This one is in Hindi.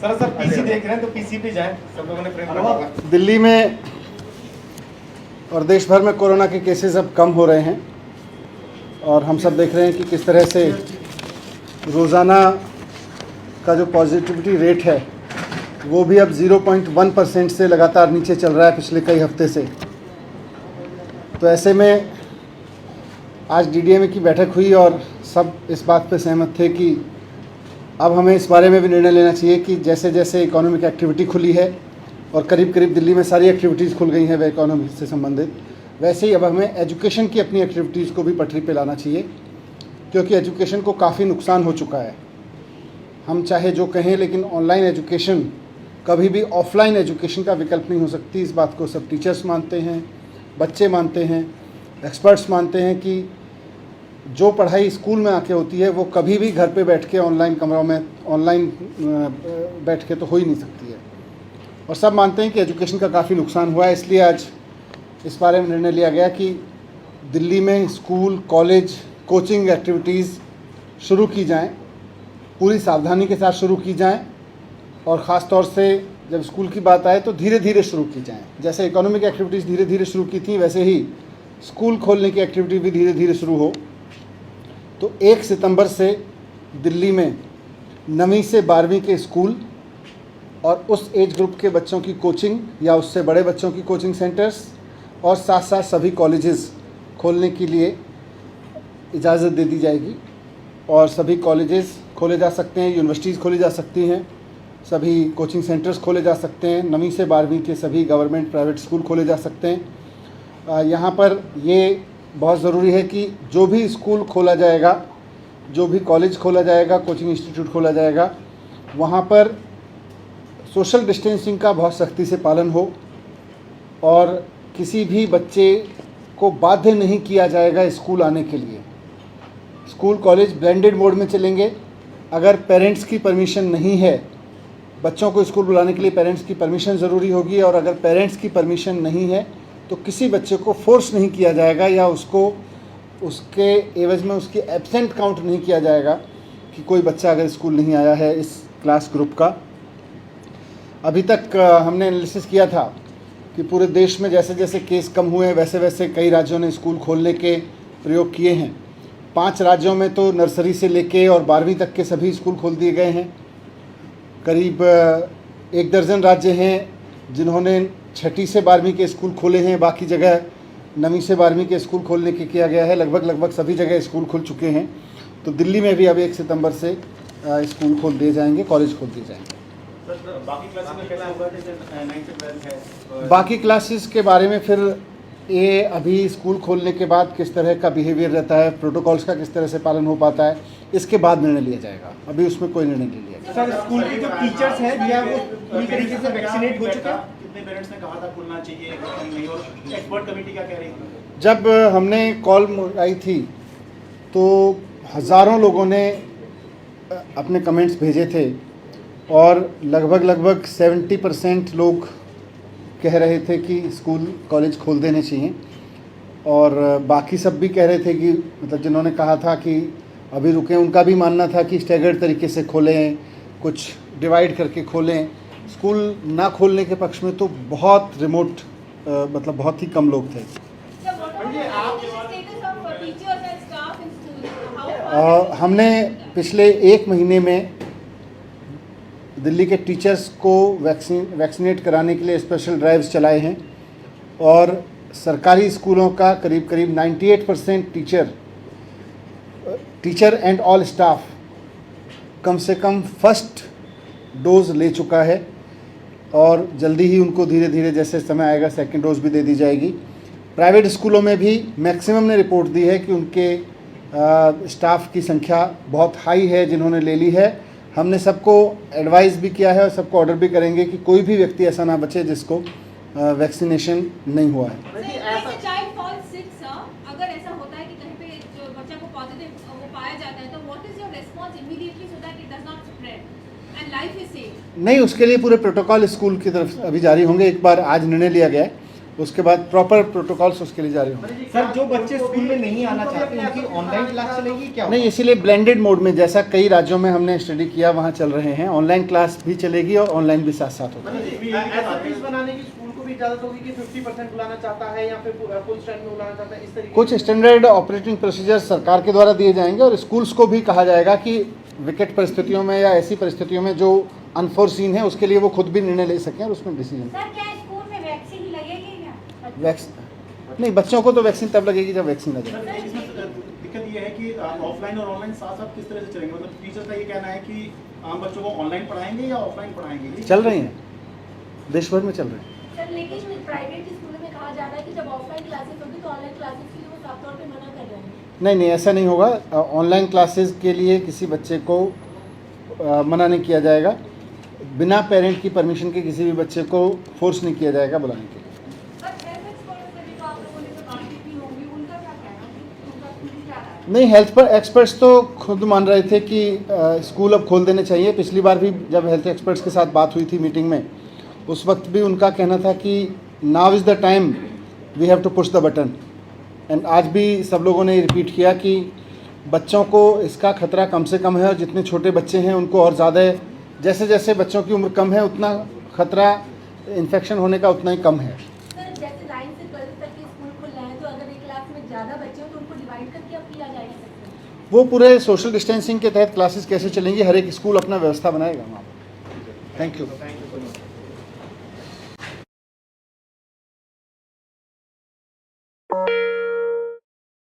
सर पीसी देख रहे हैं तो पीसी पे जाएं, सब लोगों ने फ्रेम कर दिया। दिल्ली में और देश भर में कोरोना के केसेस अब कम हो रहे हैं और हम सब देख रहे हैं कि किस तरह से रोज़ाना का जो पॉजिटिविटी रेट है वो भी अब 0.1% से लगातार नीचे चल रहा है पिछले कई हफ्ते से। तो ऐसे में आज डीडीएमए की बैठक हुई और सब इस बात पे सहमत थे कि अब हमें इस बारे में भी निर्णय लेना चाहिए कि जैसे जैसे इकोनॉमिक एक्टिविटी खुली है और करीब करीब दिल्ली में सारी एक्टिविटीज़ खुल गई हैं वे इकोनॉमी से संबंधित, वैसे ही अब हमें एजुकेशन की अपनी एक्टिविटीज़ को भी पटरी पे लाना चाहिए, क्योंकि एजुकेशन को काफ़ी नुकसान हो चुका है। हम चाहे जो कहें, लेकिन ऑनलाइन एजुकेशन कभी भी ऑफलाइन एजुकेशन का विकल्प नहीं हो सकती। इस बात को सब टीचर्स मानते हैं, बच्चे मानते हैं, एक्सपर्ट्स मानते हैं कि जो पढ़ाई स्कूल में आके होती है वो कभी भी घर पे बैठ के ऑनलाइन कमरों में ऑनलाइन बैठ के तो हो ही नहीं सकती है। और सब मानते हैं कि एजुकेशन का काफ़ी नुकसान हुआ है। इसलिए आज इस बारे में निर्णय लिया गया कि दिल्ली में स्कूल, कॉलेज, कोचिंग एक्टिविटीज़ शुरू की जाएं, पूरी सावधानी के साथ शुरू की जाएं और ख़ास तौर से जब स्कूल की बात आए तो धीरे धीरे शुरू की जाएं। जैसे इकोनॉमिक एक्टिविटीज़ धीरे धीरे शुरू की थी, वैसे ही स्कूल खोलने की एक्टिविटी भी धीरे धीरे शुरू हो। तो 1 सितंबर से दिल्ली में 9वीं से 12वीं के स्कूल और उस एज ग्रुप के बच्चों की कोचिंग या उससे बड़े बच्चों की कोचिंग सेंटर्स और साथ साथ सभी कॉलेजेस खोलने के लिए इजाज़त दे दी जाएगी और सभी कॉलेजेस खोले जा सकते हैं, यूनिवर्सिटीज़ खोली जा सकती हैं, सभी कोचिंग सेंटर्स खोले जा सकते हैं, 9वीं से 12वीं के सभी गवर्नमेंट प्राइवेट स्कूल खोले जा सकते हैं। यहाँ पर ये बहुत ज़रूरी है कि जो भी स्कूल खोला जाएगा, जो भी कॉलेज खोला जाएगा, कोचिंग इंस्टीट्यूट खोला जाएगा, वहाँ पर सोशल डिस्टेंसिंग का बहुत सख्ती से पालन हो और किसी भी बच्चे को बाध्य नहीं किया जाएगा स्कूल आने के लिए। स्कूल कॉलेज ब्लेंडेड मोड में चलेंगे। अगर पेरेंट्स की परमिशन नहीं है, बच्चों को स्कूल बुलाने के लिए पेरेंट्स की परमिशन ज़रूरी होगी और अगर पेरेंट्स की परमिशन नहीं है तो किसी बच्चे को फोर्स नहीं किया जाएगा या उसको उसके एवज में उसकी एब्सेंट काउंट नहीं किया जाएगा कि कोई बच्चा अगर स्कूल नहीं आया है इस क्लास ग्रुप का। अभी तक हमने एनालिसिस किया था कि पूरे देश में जैसे जैसे केस कम हुए वैसे वैसे कई राज्यों ने स्कूल खोलने के प्रयोग किए हैं। 5 राज्यों में तो नर्सरी से लेके और 12वीं तक के सभी स्कूल खोल दिए गए हैं। करीब 1 दर्जन राज्य हैं जिन्होंने 6ठी से 12वीं के स्कूल खोले हैं, बाकी जगह 9वीं से 12वीं के स्कूल खोलने के किया गया है। लगभग सभी जगह स्कूल खुल चुके हैं। तो दिल्ली में भी अब 1 सितंबर से स्कूल खोल दिए जाएंगे, कॉलेज खोल दिए जाएंगे। बाकी क्लासेस के बारे में फिर ये अभी स्कूल खोलने के बाद किस तरह का बिहेवियर रहता है, प्रोटोकॉल्स का किस तरह से पालन हो पाता है, इसके बाद निर्णय लिया जाएगा। अभी उसमें कोई निर्णय नहीं लिया जाएगा। सर, स्कूल के जो टीचर्स हैं भैया वो पूरी तरीके से वैक्सीनेट हो चुके हैं? कितने पेरेंट्स ने कहा था खुलना चाहिए नहीं, और एक्सपर्ट कमेटी क्या कह रही है? जब हमने कॉल आई थी तो हज़ारों लोगों ने अपने कमेंट्स भेजे थे और लगभग 70% लोग कह रहे थे कि स्कूल कॉलेज खोल देने चाहिए और बाकी सब भी कह रहे थे कि मतलब जिन्होंने कहा था कि अभी रुकें, उनका भी मानना था कि स्टैगर्ड तरीके से खोलें, कुछ डिवाइड करके खोलें। स्कूल ना खोलने के पक्ष में तो बहुत रिमोट मतलब बहुत ही कम लोग थे। हमने पिछले 1 महीने में दिल्ली के टीचर्स को वैक्सीनेट कराने के लिए स्पेशल ड्राइव्स चलाए हैं और सरकारी स्कूलों का करीब 98% टीचर एंड ऑल स्टाफ कम से कम फर्स्ट डोज ले चुका है और जल्दी ही उनको धीरे धीरे जैसे समय आएगा सेकंड डोज भी दे दी जाएगी। प्राइवेट स्कूलों में भी मैक्सिमम ने रिपोर्ट दी है कि उनके स्टाफ की संख्या बहुत हाई है जिन्होंने ले ली है। हमने सबको एडवाइस भी किया है और सबको ऑर्डर भी करेंगे कि कोई भी व्यक्ति ऐसा ना बचे जिसको वैक्सीनेशन नहीं हुआ है। अगर ऐसा होता है कि कहीं पे जो बच्चा को पॉजिटिव वो पाया जाता है तो what is your response immediately so that it does not spread and life is safe? नहीं, उसके लिए पूरे प्रोटोकॉल स्कूल की तरफ अभी जारी होंगे। एक बार आज निर्णय लिया गया है उसके बाद प्रॉपर प्रोटोकॉल्स उसके लिए जारी होंगे। सर जो बच्चे स्कूल में नहीं आना चाहते उनकी ऑनलाइन क्लास चलेगी क्या? नहीं, इसीलिए ब्लेंडेड मोड में, जैसा कई राज्यों में हमने स्टडी किया वहाँ चल रहे हैं, ऑनलाइन क्लास भी चलेगी और ऑनलाइन भी साथ साथ होगी। SOPs बनाने की स्कूल को भी इजाजत होगी कि 50% बुलाना चाहता है या फिर फुल स्ट्रेंथ में बुलाना चाहता है, इस तरीके कुछ स्टैंडर्ड ऑपरेटिंग प्रोसीजर सरकार के द्वारा दिए जाएंगे और स्कूल्स को भी कहा जाएगा कि विकट परिस्थितियों में या ऐसी परिस्थितियों में जो अनफोर्सीन है उसके लिए वो खुद भी निर्णय ले सकें और उसमें डिसीजन। सर क्या स्कूल में वैक्सीन लगेगी क्या? वैक्सीन नहीं, बच्चों को तो वैक्सीन तब लगेगी जब वैक्सीन लगे। इसमें दिक्कत ये है कि ऑफलाइन और ऑनलाइन साथ साथ किस तरह से चलेंगे? मतलब टीचर का ये कहना है कि आम बच्चों को ऑनलाइन पढ़ाएंगे या ऑफलाइन पढ़ाएंगे? चल रही हैं, देश भर में चल रहे हैं। सर लेकिन प्राइवेट स्कूलों में कहा जा रहा है कि जब ऑफलाइन क्लासेस होगी तो ऑनलाइन क्लासेस के लिए वो साफ तौर पे मना कर रहे हैं। नहीं, ऐसा नहीं होगा। ऑनलाइन क्लासेस के लिए किसी बच्चे को मना नहीं किया जाएगा। बिना पेरेंट की परमिशन के किसी भी बच्चे को फोर्स नहीं किया जाएगा बुलाने के लिए। नहीं, हेल्थ पर एक्सपर्ट्स तो खुद मान रहे थे कि स्कूल अब खोल देने चाहिए। पिछली बार भी जब हेल्थ एक्सपर्ट्स के साथ बात हुई थी मीटिंग में, उस वक्त भी उनका कहना था कि now is the time we have to push the button. And आज भी सब लोगों ने रिपीट किया कि बच्चों को इसका खतरा कम से कम है और जितने छोटे बच्चे हैं उनको और ज़्यादा है। जैसे जैसे बच्चों की उम्र कम है उतना खतरा इन्फेक्शन होने का उतना ही कम है। सर जैसे 9 से 12 तक के स्कूल खुल रहे हैं तो अगर एक क्लास में ज़्यादा बच्चे हो तो उनको डिवाइड करके अब किया जाएगा? वो पूरे सोशल डिस्टेंसिंग के तहत क्लासेस कैसे चलेंगी, हर एक स्कूल अपना व्यवस्था बनाएगा वहाँ पर। Thank you.